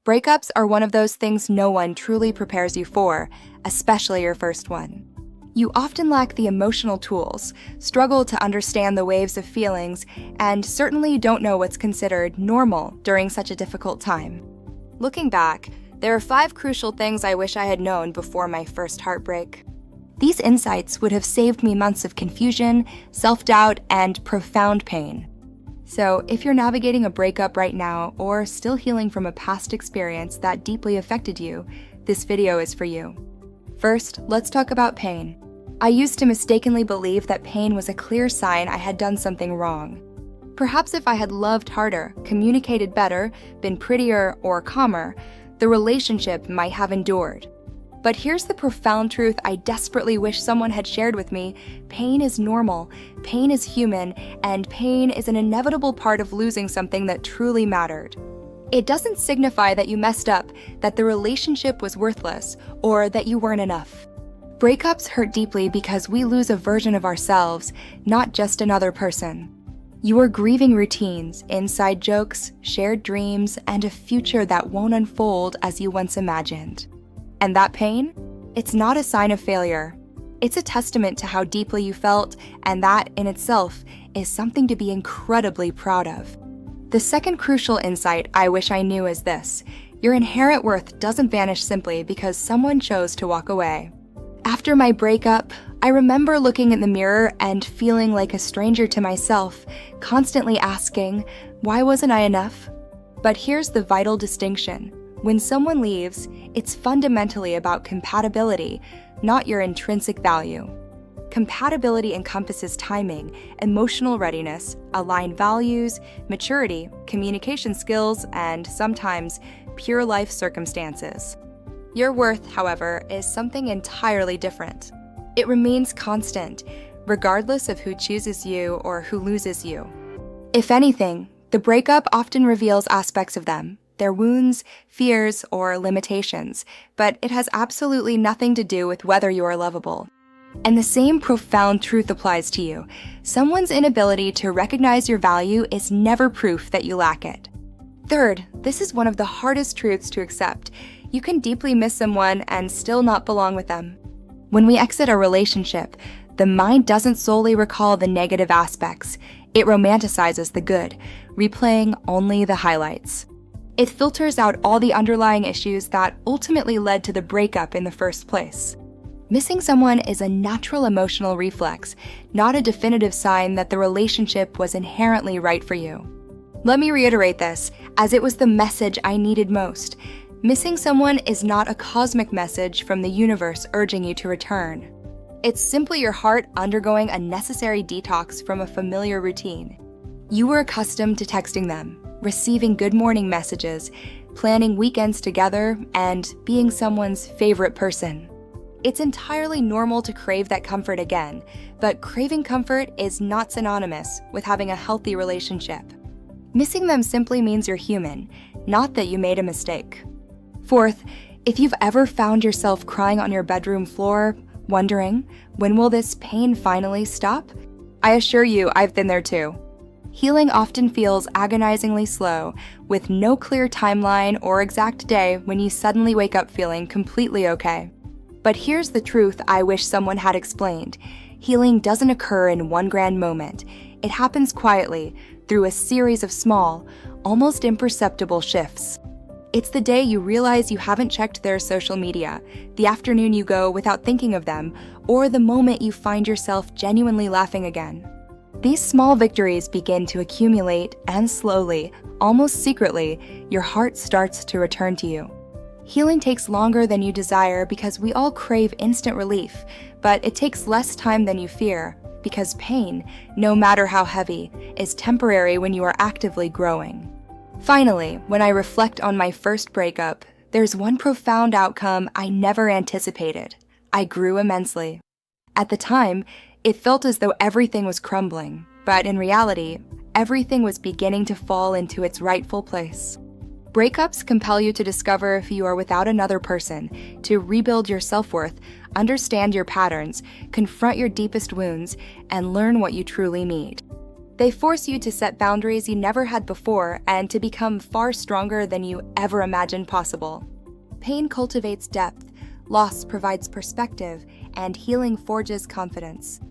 Breakups are one of those things no one truly prepares you for, especially your first one. You often lack the emotional tools, struggle to understand the waves of feelings, and certainly don't know what's considered normal during such a difficult time. Looking back, there are 5 crucial things I wish I had known before my first heartbreak. These insights would have saved me months of confusion, self-doubt, and profound pain. So, if you're navigating a breakup right now or still healing from a past experience that deeply affected you, this video is for you. First, let's talk about pain. I used to mistakenly believe that pain was a clear sign I had done something wrong. Perhaps if I had loved harder, communicated better, been prettier, or calmer, the relationship might have endured. But here's the profound truth I desperately wish someone had shared with me. Pain is normal, pain is human, and pain is an inevitable part of losing something that truly mattered. It doesn't signify that you messed up, that the relationship was worthless, or that you weren't enough. Breakups hurt deeply because we lose a version of ourselves, not just another person. You are grieving routines, inside jokes, shared dreams, and a future that won't unfold as you once imagined. And that pain? It's not a sign of failure. It's a testament to how deeply you felt, and that in itself is something to be incredibly proud of. The second crucial insight I wish I knew is this: your inherent worth doesn't vanish simply because someone chose to walk away. After my breakup, I remember looking in the mirror and feeling like a stranger to myself, constantly asking, why wasn't I enough? But here's the vital distinction. When someone leaves, it's fundamentally about compatibility, not your intrinsic value. Compatibility encompasses timing, emotional readiness, aligned values, maturity, communication skills, and sometimes pure life circumstances. Your worth, however, is something entirely different. It remains constant, regardless of who chooses you or who loses you. If anything, the breakup often reveals aspects of them, their wounds, fears, or limitations, but it has absolutely nothing to do with whether you are lovable. And the same profound truth applies to you. Someone's inability to recognize your value is never proof that you lack it. Third, this is one of the hardest truths to accept. You can deeply miss someone and still not belong with them. When we exit a relationship, the mind doesn't solely recall the negative aspects. It romanticizes the good, replaying only the highlights. It filters out all the underlying issues that ultimately led to the breakup in the first place. Missing someone is a natural emotional reflex, not a definitive sign that the relationship was inherently right for you. Let me reiterate this, as it was the message I needed most. Missing someone is not a cosmic message from the universe urging you to return. It's simply your heart undergoing a necessary detox from a familiar routine. You were accustomed to texting them, receiving good morning messages, planning weekends together, and being someone's favorite person. It's entirely normal to crave that comfort again, but craving comfort is not synonymous with having a healthy relationship. Missing them simply means you're human, not that you made a mistake. Fourth, if you've ever found yourself crying on your bedroom floor, wondering, when will this pain finally stop? I assure you, I've been there too. Healing often feels agonizingly slow, with no clear timeline or exact day when you suddenly wake up feeling completely okay. But here's the truth I wish someone had explained. Healing doesn't occur in one grand moment. It happens quietly, through a series of small, almost imperceptible shifts. It's the day you realize you haven't checked their social media, the afternoon you go without thinking of them, or the moment you find yourself genuinely laughing again. These small victories begin to accumulate, and slowly, almost secretly, your heart starts to return to you. Healing takes longer than you desire because we all crave instant relief, but it takes less time than you fear, because pain, no matter how heavy, is temporary when you are actively growing. Finally, when I reflect on my first breakup, there's one profound outcome I never anticipated. I grew immensely. At the time, it felt as though everything was crumbling, but in reality, everything was beginning to fall into its rightful place. Breakups compel you to discover if you are without another person, to rebuild your self-worth, understand your patterns, confront your deepest wounds, and learn what you truly need. They force you to set boundaries you never had before and to become far stronger than you ever imagined possible. Pain cultivates depth, loss provides perspective, and healing forges confidence.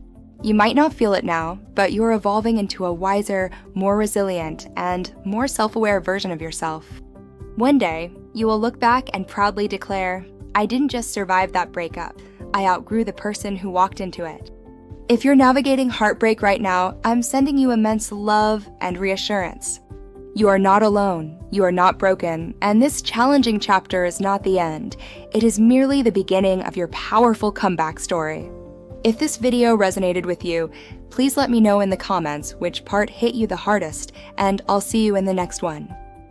You might not feel it now, but you're evolving into a wiser, more resilient, and more self-aware version of yourself. One day, you will look back and proudly declare, "I didn't just survive that breakup, I outgrew the person who walked into it." If you're navigating heartbreak right now, I'm sending you immense love and reassurance. You are not alone, you are not broken, and this challenging chapter is not the end. It is merely the beginning of your powerful comeback story. If this video resonated with you, please let me know in the comments which part hit you the hardest, and I'll see you in the next one.